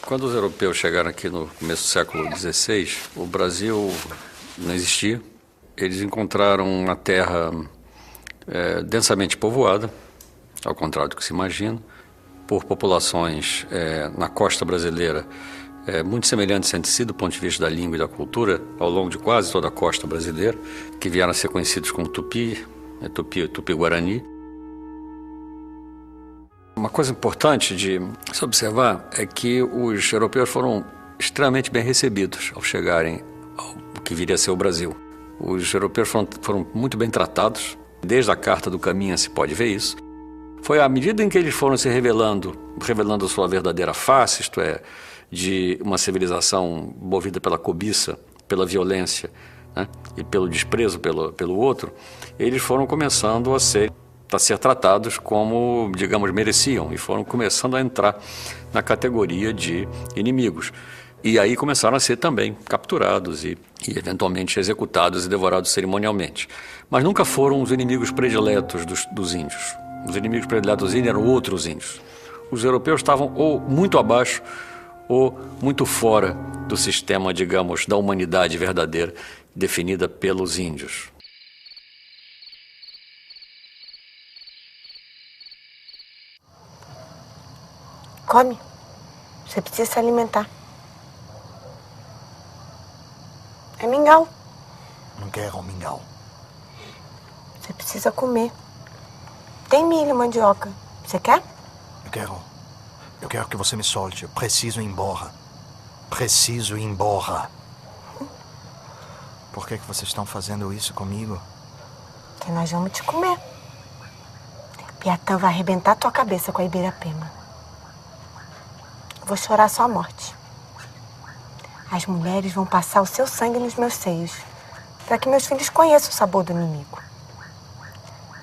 Quando os europeus chegaram aqui no começo do século XVI, o Brasil não existia. Eles encontraram uma terra densamente povoada, ao contrário do que se imagina, por populações na costa brasileira muito semelhantes entre si do ponto de vista da língua e da cultura, ao longo de quase toda a costa brasileira, que vieram a ser conhecidos como Tupi-Guarani. Uma coisa importante de se observar é que os europeus foram extremamente bem recebidos ao chegarem ao que viria a ser o Brasil. Os europeus foram muito bem tratados, desde a Carta do Caminha se pode ver isso. Foi à medida em que eles foram se revelando sua verdadeira face, isto é, de uma civilização movida pela cobiça, pela violência, né, e pelo desprezo pelo outro, eles foram começando a ser tratados como, digamos, mereciam, e foram começando a entrar na categoria de inimigos. E aí começaram a ser também capturados e eventualmente executados e devorados cerimonialmente. Mas nunca foram os inimigos prediletos dos índios. Os inimigos prediletos dos índios eram outros índios. Os europeus estavam ou muito abaixo ou muito fora do sistema, digamos, da humanidade verdadeira definida pelos índios. Come. Você precisa se alimentar. É mingau. Não quero mingau. Você precisa comer. Tem milho, mandioca. Você quer? Eu quero que você me solte. Eu preciso ir embora. Preciso ir embora. Por que vocês estão fazendo isso comigo? Que nós vamos te comer. Piatã vai arrebentar tua cabeça com a Ibirapema. Vou chorar sua morte. As mulheres vão passar o seu sangue nos meus seios, para que meus filhos conheçam o sabor do inimigo.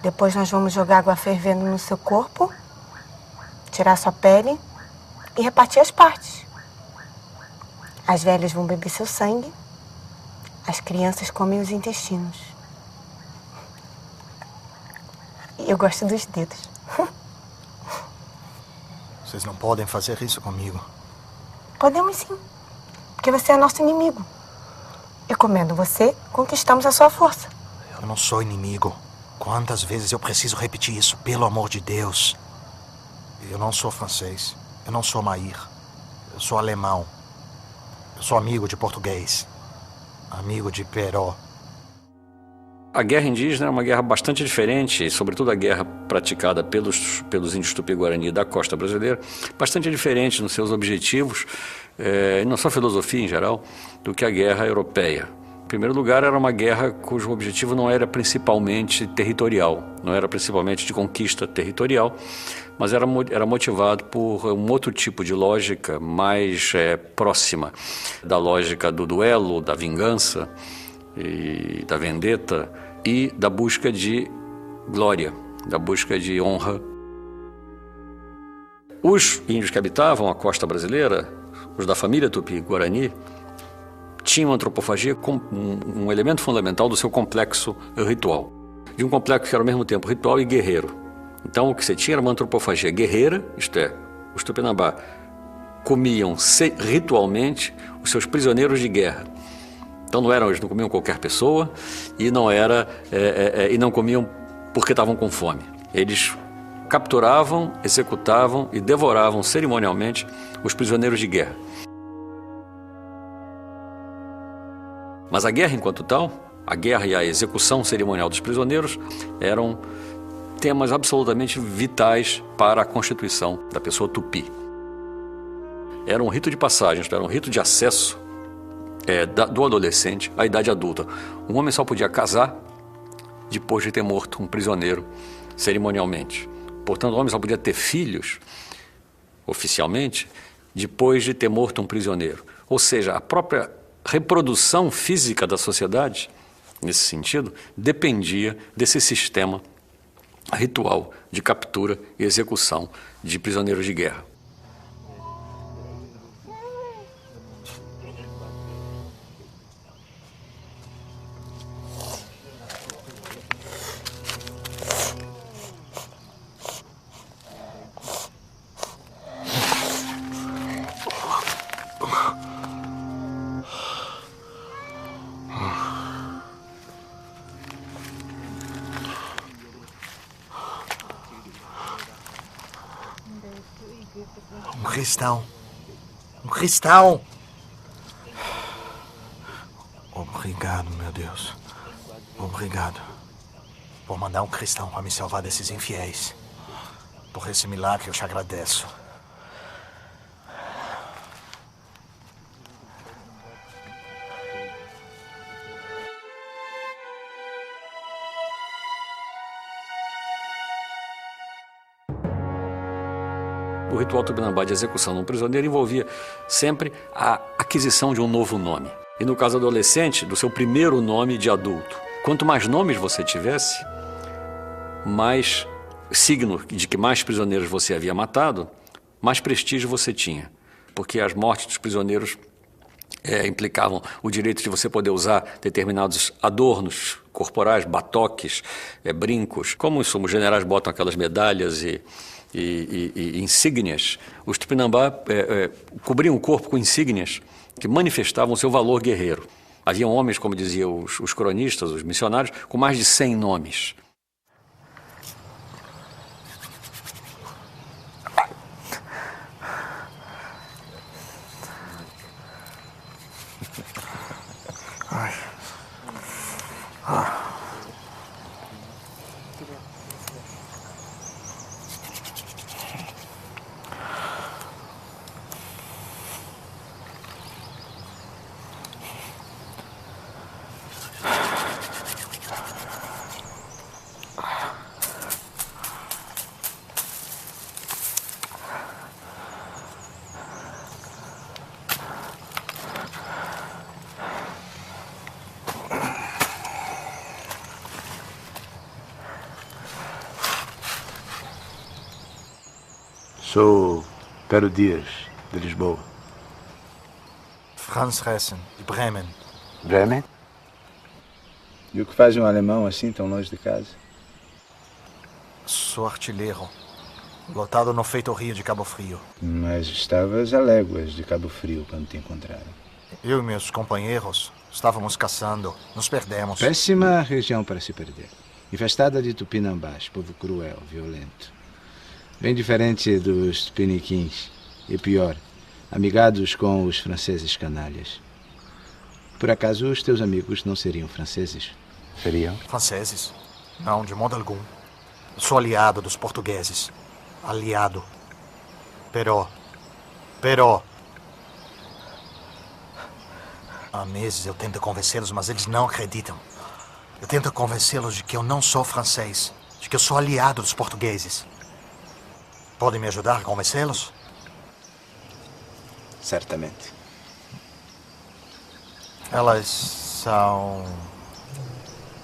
Depois nós vamos jogar água fervendo no seu corpo, tirar sua pele e repartir as partes. As velhas vão beber seu sangue, as crianças comem os intestinos. E eu gosto dos dedos. Vocês não podem fazer isso comigo. Podemos sim, porque você é nosso inimigo. E comendo você, conquistamos a sua força. Eu não sou inimigo. Quantas vezes eu preciso repetir isso, pelo amor de Deus? Eu não sou francês. Eu não sou Maír. Eu sou alemão. Eu sou amigo de português. Amigo de Peró. A guerra indígena é uma guerra bastante diferente, sobretudo a guerra praticada pelos índios Tupi-Guarani da costa brasileira, bastante diferente nos seus objetivos, e na sua filosofia em geral, do que a guerra europeia. Em primeiro lugar, era uma guerra cujo objetivo não era principalmente territorial, não era principalmente de conquista territorial, mas era motivado por um outro tipo de lógica mais próxima da lógica do duelo, da vingança e da vendetta e da busca de glória, da busca de honra. Os índios que habitavam a costa brasileira, os da família Tupi-Guarani, tinham a antropofagia como um elemento fundamental do seu complexo ritual. De um complexo que era ao mesmo tempo ritual e guerreiro. Então o que você tinha era uma antropofagia guerreira, isto é, os Tupinambá comiam ritualmente os seus prisioneiros de guerra. Então eles não comiam qualquer pessoa e não comiam porque estavam com fome. Eles capturavam, executavam e devoravam cerimonialmente os prisioneiros de guerra. Mas a guerra enquanto tal, a guerra e a execução cerimonial dos prisioneiros eram temas absolutamente vitais para a constituição da pessoa tupi. Era um rito de passagem, era um rito de acesso do adolescente à idade adulta. Um homem só podia casar depois de ter morto um prisioneiro cerimonialmente. Portanto, o homem só podia ter filhos, oficialmente, depois de ter morto um prisioneiro. Ou seja, a própria reprodução física da sociedade, nesse sentido, dependia desse sistema ritual de captura e execução de prisioneiros de guerra. Um cristão. Um cristão! Obrigado, meu Deus. Obrigado por mandar um cristão para me salvar desses infiéis. Por esse milagre eu te agradeço. O ritual Tupinambá de execução de um prisioneiro envolvia sempre a aquisição de um novo nome. E no caso adolescente, do seu primeiro nome de adulto. Quanto mais nomes você tivesse, mais signo de que mais prisioneiros você havia matado, mais prestígio você tinha. Porque as mortes dos prisioneiros implicavam o direito de você poder usar determinados adornos corporais, batoques, brincos. Como os generais botam aquelas medalhas e insígnias, os Tupinambá cobriam o corpo com insígnias que manifestavam o seu valor guerreiro. Haviam homens, como diziam os cronistas, os missionários, com mais de 100 nomes. Sou Pero Dias, de Lisboa. Franz Hessen, de Bremen. Bremen? E o que faz um alemão assim, tão longe de casa? Sou artilheiro, lotado no feito Rio de Cabo Frio. Mas estavas a léguas de Cabo Frio quando te encontraram. Eu e meus companheiros estávamos caçando, nos perdemos. Péssima região para se perder. Infestada de tupinambás, povo cruel, violento. Bem diferente dos tupiniquins. E pior, amigados com os franceses canalhas. Por acaso os teus amigos não seriam franceses? Seriam? Franceses? Não, de modo algum. Sou aliado dos portugueses. Aliado. Pero. Há meses eu tento convencê-los, mas eles não acreditam. Eu tento convencê-los de que eu não sou francês, de que eu sou aliado dos portugueses. Podem me ajudar a convencê-los? Certamente. Elas são...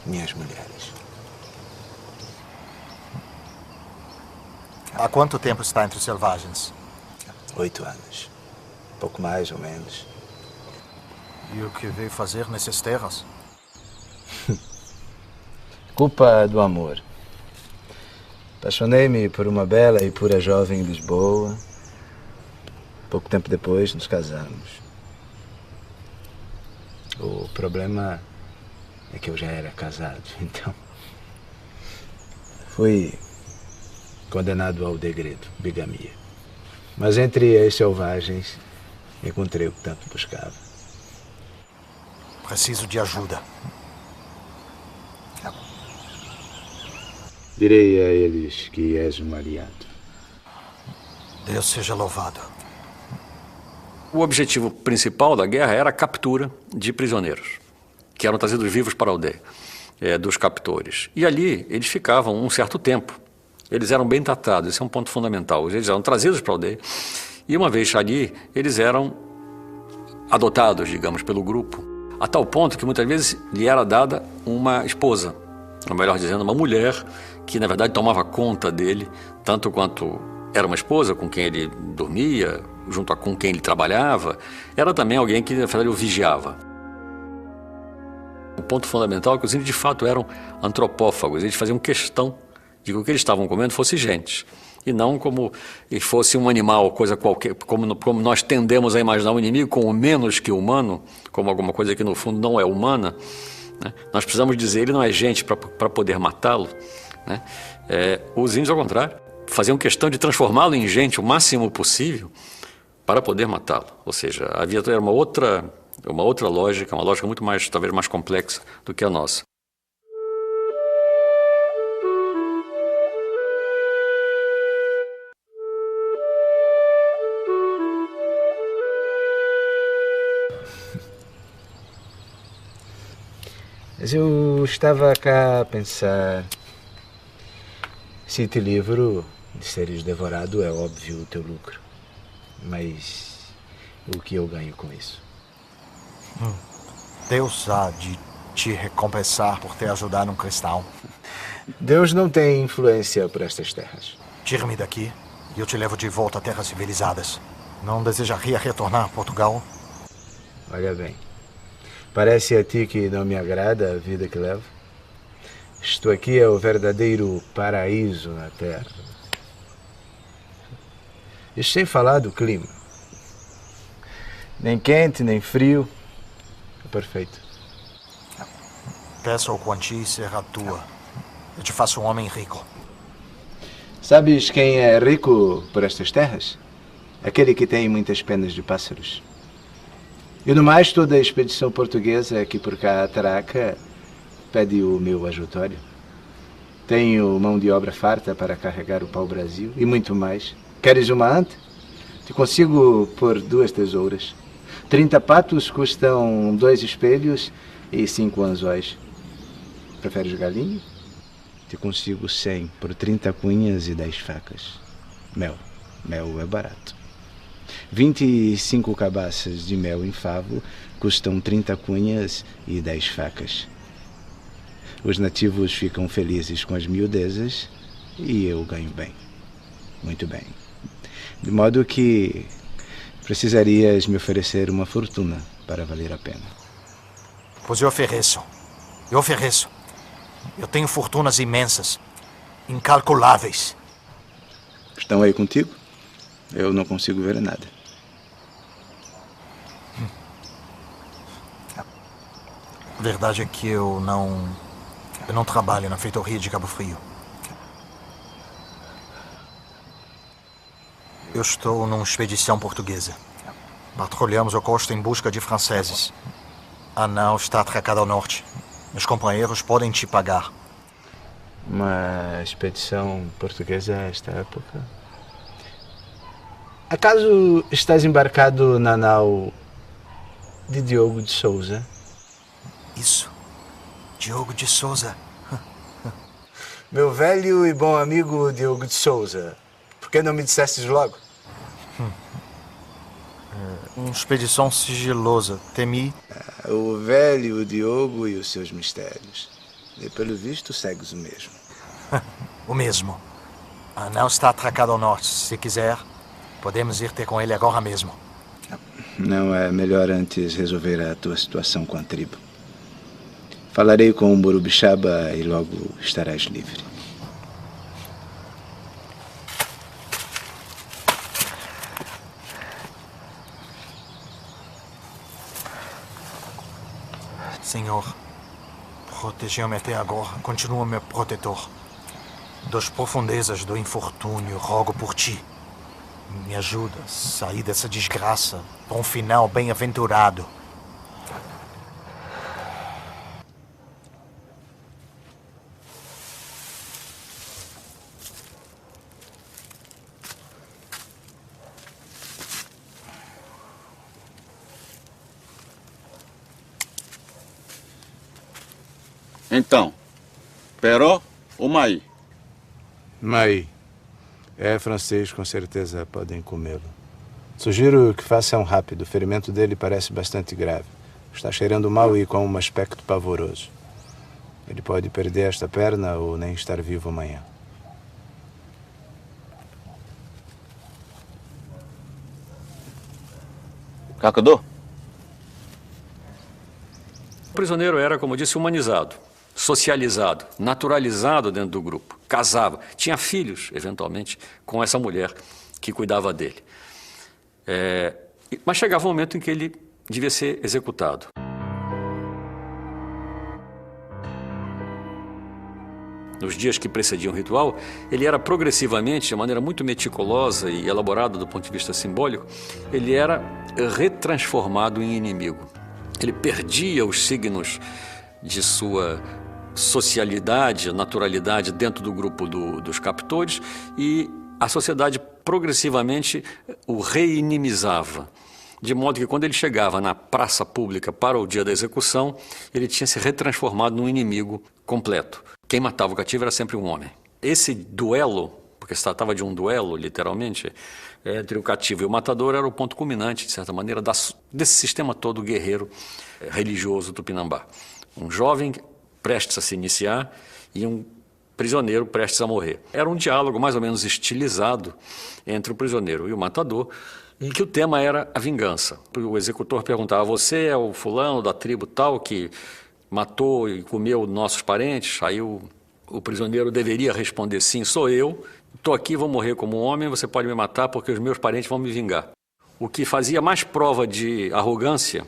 Minhas mulheres. Há quanto tempo está entre os selvagens? 8 anos. Pouco mais ou menos. E o que veio fazer nessas terras? Culpa do amor. Apaixonei-me por uma bela e pura jovem em Lisboa. Pouco tempo depois nos casamos. O problema é que eu já era casado, então fui condenado ao degredo, bigamia. Mas entre as selvagens encontrei o que tanto buscava. Preciso de ajuda. Direi a eles que és um aliado. Deus seja louvado. O objetivo principal da guerra era a captura de prisioneiros, que eram trazidos vivos para a aldeia, dos captores. E ali eles ficavam um certo tempo. Eles eram bem tratados, esse é um ponto fundamental. Eles eram trazidos para a aldeia e uma vez ali, eles eram adotados, digamos, pelo grupo, a tal ponto que muitas vezes lhe era dada uma esposa, ou melhor dizendo, uma mulher que na verdade tomava conta dele, tanto quanto era uma esposa com quem ele dormia, junto com quem ele trabalhava, era também alguém que na verdade o vigiava. O ponto fundamental é que os índios de fato eram antropófagos, eles faziam questão de que o que eles estavam comendo fosse gente, e não como fosse um animal, coisa qualquer, como nós tendemos a imaginar o inimigo como menos que humano, como alguma coisa que no fundo não é humana, né? Nós precisamos dizer, ele não é gente para poder matá-lo, né? Os índios, ao contrário, faziam questão de transformá-lo em gente o máximo possível para poder matá-lo. Ou seja, havia era uma outra lógica, uma lógica muito mais, talvez mais complexa do que a nossa. Mas eu estava cá a pensar, se te livro de seres devorado, é óbvio o teu lucro. Mas o que eu ganho com isso? Deus há de te recompensar por ter ajudado um cristão. Deus não tem influência por estas terras. Tire-me daqui e eu te levo de volta a terras civilizadas. Não desejaria retornar a Portugal? Olha bem, parece a ti que não me agrada a vida que levo? Isto aqui é o verdadeiro paraíso na terra. E sem falar do clima. Nem quente, nem frio. É perfeito. Peça ao Quanti será tua. Eu te faço um homem rico. Sabes quem é rico por estas terras? Aquele que tem muitas penas de pássaros. E no mais, toda a expedição portuguesa que por cá atraca pede o meu ajutório. Tenho mão de obra farta para carregar o pau-brasil e muito mais. Queres uma anta? Te consigo por 2 tesouras. 30 patos custam 2 espelhos e 5 anzóis. Preferes galinha? Te consigo 100 por 30 cunhas e 10 facas. Mel. Mel é barato. 25 cabaças de mel em favo custam 30 cunhas e 10 facas. Os nativos ficam felizes com as miudezas e eu ganho bem. Muito bem. De modo que precisarias me oferecer uma fortuna para valer a pena. Pois eu ofereço. Eu ofereço. Eu tenho fortunas imensas. Incalculáveis. Estão aí contigo? Eu não consigo ver nada. A verdade é que eu não trabalho na feitoria de Cabo Frio. Eu estou numa expedição portuguesa. Patrulhamos a costa em busca de franceses. A nau está atracada ao norte. Meus companheiros podem te pagar. Uma expedição portuguesa a esta época? Acaso estás embarcado na nau de Diogo de Souza? Isso. Diogo de Souza. Meu velho e bom amigo Diogo de Souza. Por que não me dissestes logo? Uma expedição sigilosa. Temi. O velho Diogo e os seus mistérios. E pelo visto segues o mesmo. O mesmo. A nau está atracada ao norte. Se quiser, podemos ir ter com ele agora mesmo. Não é melhor antes resolver a tua situação com a tribo? Falarei com o Burubixaba e logo estarás livre. Senhor, protegeu-me até agora. Continua meu protetor. Das profundezas do infortúnio, rogo por ti. Me ajuda a sair dessa desgraça para um final bem-aventurado. Então, Peró ou Mai? Mai. É francês, com certeza podem comê-lo. Sugiro que façam rápido. O ferimento dele parece bastante grave. Está cheirando mal e com um aspecto pavoroso. Ele pode perder esta perna ou nem estar vivo amanhã. Cacador? O prisioneiro era, como eu disse, humanizado, socializado, naturalizado dentro do grupo, casava, tinha filhos, eventualmente, com essa mulher que cuidava dele. Mas chegava um momento em que ele devia ser executado. nos dias que precediam o ritual, ele era progressivamente, de maneira muito meticulosa e elaborada do ponto de vista simbólico, ele era retransformado em inimigo. Ele perdia os signos de sua socialidade, naturalidade dentro do grupo dos captores e a sociedade progressivamente o reinimizava. De modo que quando ele chegava na praça pública para o dia da execução, ele tinha se retransformado num inimigo completo. Quem matava o cativo era sempre um homem. Esse duelo, porque se tratava de um duelo, literalmente, entre o cativo e o matador, era o ponto culminante, de certa maneira, desse sistema todo guerreiro religioso tupinambá. Um jovem prestes a se iniciar e um prisioneiro prestes a morrer. Era um diálogo mais ou menos estilizado entre o prisioneiro e o matador, em que o tema era a vingança. O executor perguntava: você é o fulano da tribo tal que matou e comeu nossos parentes? Aí o prisioneiro deveria responder: sim, sou eu, estou aqui, vou morrer como um homem, você pode me matar porque os meus parentes vão me vingar. O que fazia mais prova de arrogância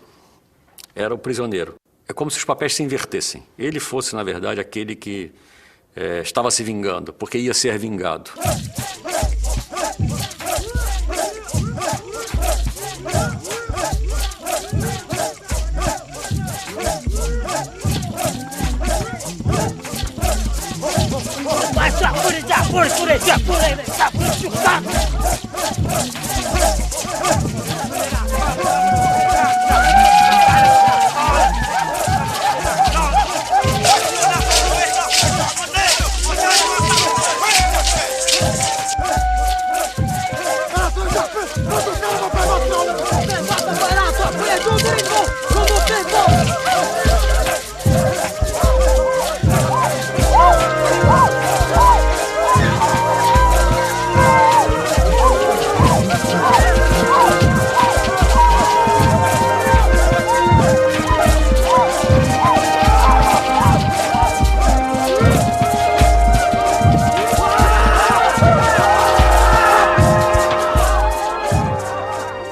era o prisioneiro. É como se os papéis se invertessem. Ele fosse, na verdade, aquele que estava se vingando, porque ia ser vingado.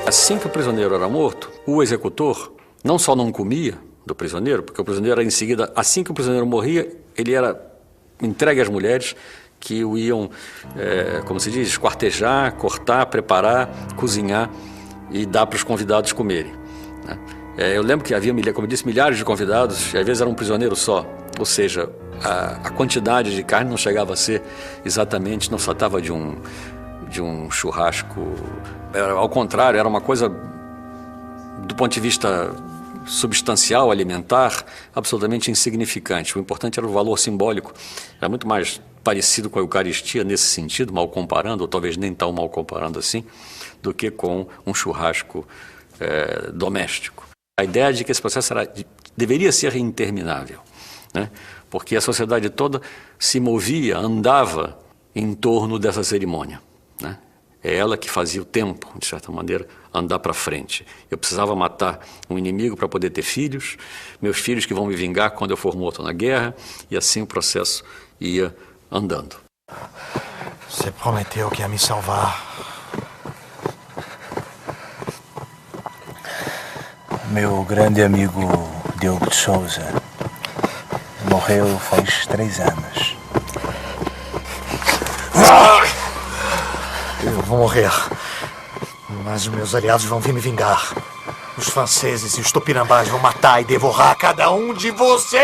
Assim que o prisioneiro era morto, o executor não só não comia do prisioneiro, porque o prisioneiro era em seguida, assim que o prisioneiro morria, ele era entregue às mulheres que o iam, como se diz, esquartejar, cortar, preparar, cozinhar e dar para os convidados comerem, né? Eu lembro que havia, como eu disse, milhares de convidados, e às vezes era um prisioneiro só, ou seja, a quantidade de carne não chegava a ser exatamente, não se tratava de um churrasco, ao contrário, era uma coisa, do ponto de vista substancial, alimentar, absolutamente insignificante. O importante era o valor simbólico, era muito mais parecido com a Eucaristia nesse sentido, mal comparando, ou talvez nem tão mal comparando assim, do que com um churrasco doméstico. A ideia de que esse processo deveria ser interminável, né? Porque a sociedade toda se movia, andava em torno dessa cerimônia, né? É ela que fazia o tempo, de certa maneira, andar para frente. Eu precisava matar um inimigo para poder ter filhos, meus filhos que vão me vingar quando eu for morto na guerra, e assim o processo ia andando. Você prometeu que ia me salvar. Meu grande amigo Diogo de Souza morreu faz 3 anos. Eu vou morrer. Mas os meus aliados vão vir me vingar. Os franceses e os tupinambás vão matar e devorar cada um de vocês!